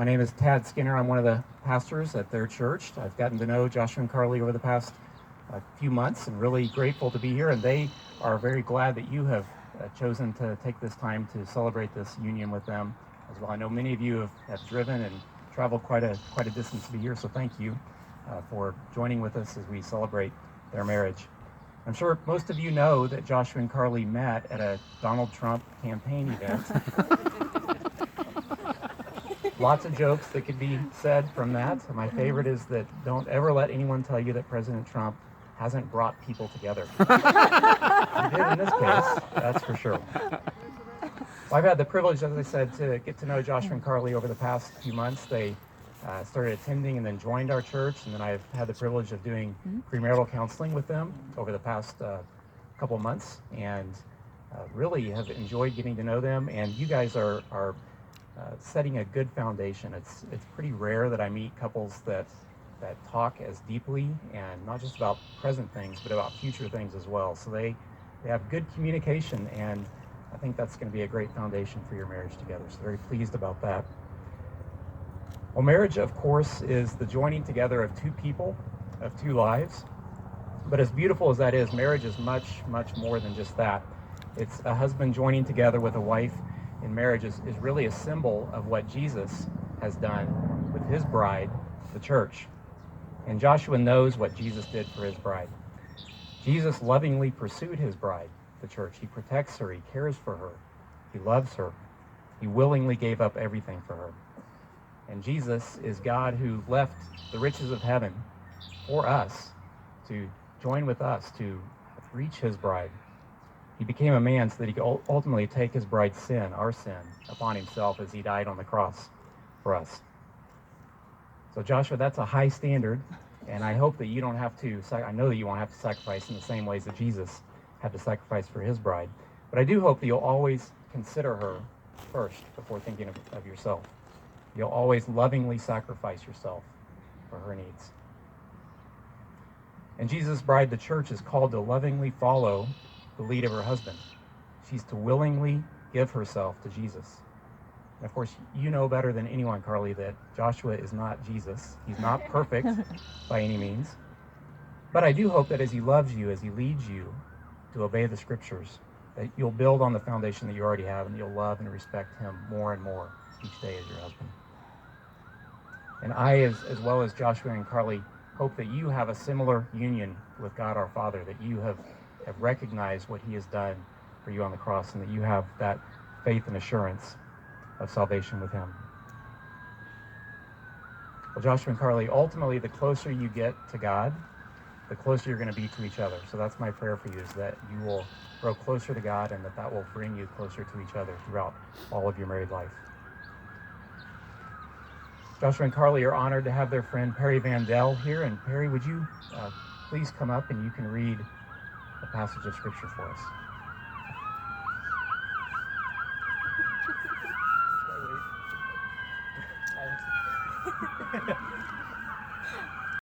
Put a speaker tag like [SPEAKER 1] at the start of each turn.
[SPEAKER 1] My name is Tad Skinner. I'm one of the pastors at their church. I've gotten to know Joshua and Carly over the past few months and really grateful to be here. And they are very glad that you have chosen to take this time to celebrate this union with them as well. I know many of you have driven and traveled quite a distance to be here, so thank you for joining with us as we celebrate their marriage. I'm sure most of you know that Joshua and Carly met at a Donald Trump campaign event. Lots of jokes that could be said from that. My favorite is that don't ever let anyone tell you that President Trump hasn't brought people together. He did in this case, that's for sure. Well, I've had the privilege, as I said, to get to know Joshua and Carly over the past few months. They started attending and then joined our church, and then I've had the privilege of doing premarital counseling with them over the past couple months, and really have enjoyed getting to know them. And you guys are setting a good foundation. It's pretty rare that I meet couples that talk as deeply and not just about present things, but about future things as well. So they have good communication, and I think that's going to be a great foundation for your marriage together. So very pleased about that. Well, marriage, of course, is the joining together of two people, of two lives. But as beautiful as that is, marriage is much, much more than just that. It's a husband joining together with a wife in marriage is really a symbol of what Jesus has done with his bride, the church. And Joshua knows what Jesus did for his bride. Jesus lovingly pursued his bride, the church. He protects her, he cares for her, he loves her. He willingly gave up everything for her. And Jesus is God who left the riches of heaven for us to join with us to reach his bride. He became a man so that he could ultimately take his bride's sin, our sin, upon himself as he died on the cross for us. So Joshua, that's a high standard, and I hope that you don't have to, I know that you won't have to sacrifice in the same ways that Jesus had to sacrifice for his bride. But I do hope that you'll always consider her first before thinking of yourself. You'll always lovingly sacrifice yourself for her needs. And Jesus' bride, the church, is called to lovingly follow the lead of her husband. She's to willingly give herself to Jesus. And of course, you know better than anyone, Carly, that Joshua is not Jesus. He's not perfect by any means. But I do hope that as he loves you, as he leads you to obey the scriptures, that you'll build on the foundation that you already have, and you'll love and respect him more and more each day as your husband. And I, as well as Joshua and Carly, hope that you have a similar union with God our Father, that you have recognized what he has done for you on the cross, and that you have that faith and assurance of salvation with him. Well, Joshua and Carly, ultimately, the closer you get to God, the closer you're going to be to each other. So that's my prayer for you, is that you will grow closer to God, and that will bring you closer to each other throughout all of your married life. Joshua and Carly are honored to have their friend Perry Vandell here. And Perry, would you please come up and you can read a passage of scripture for us.